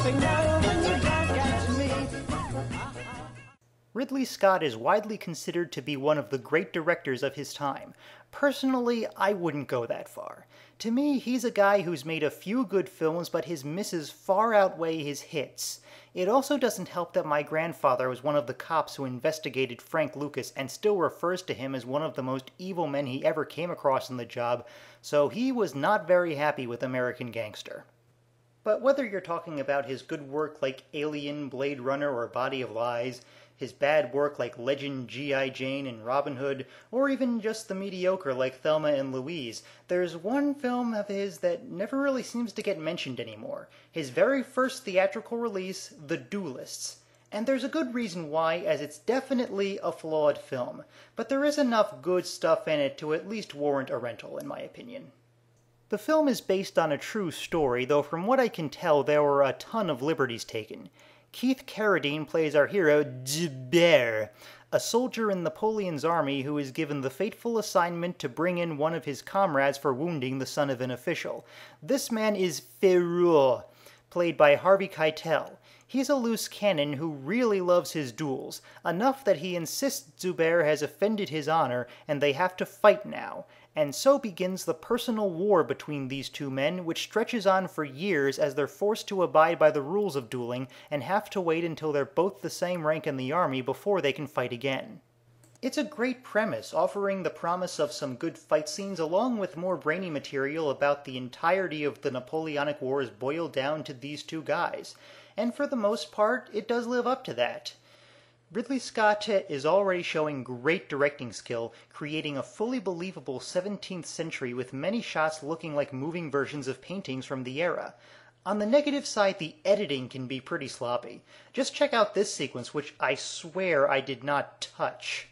say no when you can't catch me. Ridley Scott is widely considered to be one of the great directors of his time. Personally, I wouldn't go that far. To me, he's a guy who's made a few good films, but his misses far outweigh his hits. It also doesn't help that my grandfather was one of the cops who investigated Frank Lucas and still refers to him as one of the most evil men he ever came across in the job, so he was not very happy with American Gangster. But whether you're talking about his good work like Alien, Blade Runner, or Body of Lies, his bad work like Legend, G.I. Jane, and Robin Hood, or even just the mediocre like Thelma and Louise, there's one film of his that never really seems to get mentioned anymore. His very first theatrical release, The Duellists. And there's a good reason why, as it's definitely a flawed film, but there is enough good stuff in it to at least warrant a rental, in my opinion. The film is based on a true story, though from what I can tell there were a ton of liberties taken. Keith Carradine plays our hero, Duellists, a soldier in Napoleon's army who is given the fateful assignment to bring in one of his comrades for wounding the son of an official. This man is Ferreux, played by Harvey Keitel. He's a loose cannon who really loves his duels, enough that he insists Zubair has offended his honor and they have to fight now. And so begins the personal war between these two men, which stretches on for years as they're forced to abide by the rules of dueling and have to wait until they're both the same rank in the army before they can fight again. It's a great premise, offering the promise of some good fight scenes along with more brainy material about the entirety of the Napoleonic Wars boiled down to these two guys. And for the most part, it does live up to that. Ridley Scott is already showing great directing skill, creating a fully believable 17th century with many shots looking like moving versions of paintings from the era. On the negative side, the editing can be pretty sloppy. Just check out this sequence, which I swear I did not touch.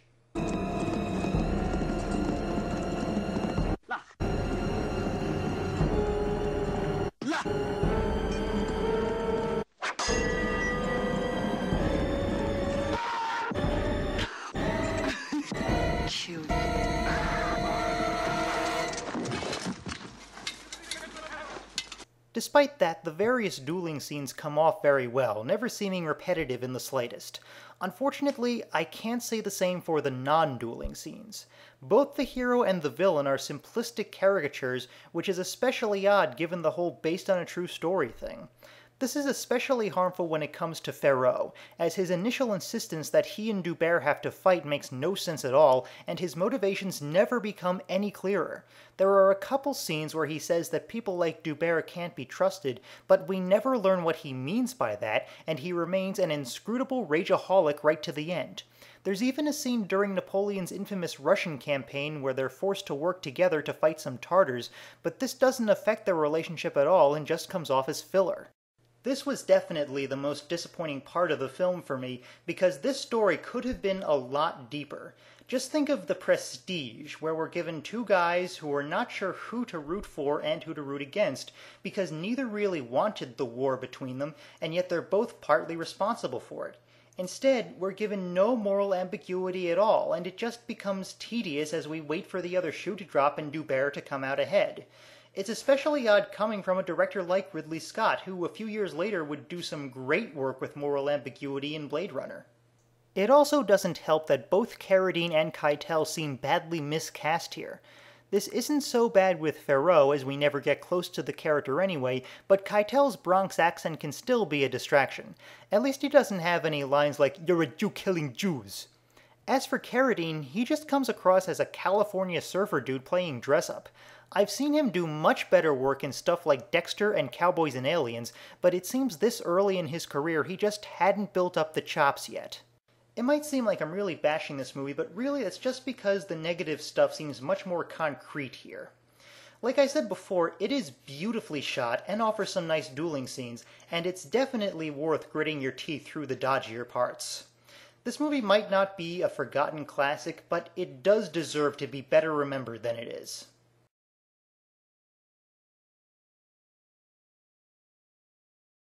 Despite that, the various dueling scenes come off very well, never seeming repetitive in the slightest. Unfortunately, I can't say the same for the non-dueling scenes. Both the hero and the villain are simplistic caricatures, which is especially odd given the whole based on a true story thing. This is especially harmful when it comes to Ferreux, as his initial insistence that he and Duellists have to fight makes no sense at all, and his motivations never become any clearer. There are a couple scenes where he says that people like Duellists can't be trusted, but we never learn what he means by that, and he remains an inscrutable rageaholic right to the end. There's even a scene during Napoleon's infamous Russian campaign where they're forced to work together to fight some Tartars, but this doesn't affect their relationship at all and just comes off as filler. This was definitely the most disappointing part of the film for me, because this story could have been a lot deeper. Just think of The Prestige, where we're given two guys who are not sure who to root for and who to root against, because neither really wanted the war between them, and yet they're both partly responsible for it. Instead, we're given no moral ambiguity at all, and it just becomes tedious as we wait for the other shoe to drop and Duellists to come out ahead. It's especially odd coming from a director like Ridley Scott, who a few years later would do some great work with moral ambiguity in Blade Runner. It also doesn't help that both Carradine and Keitel seem badly miscast here. This isn't so bad with Ferreux, as we never get close to the character anyway, but Keitel's Bronx accent can still be a distraction. At least he doesn't have any lines like, "You're a Jew killing Jews." As for Carradine, he just comes across as a California surfer dude playing dress-up. I've seen him do much better work in stuff like Dexter and Cowboys and Aliens, but it seems this early in his career he just hadn't built up the chops yet. It might seem like I'm really bashing this movie, but really it's just because the negative stuff seems much more concrete here. Like I said before, it is beautifully shot and offers some nice dueling scenes, and it's definitely worth gritting your teeth through the dodgier parts. This movie might not be a forgotten classic, but it does deserve to be better remembered than it is.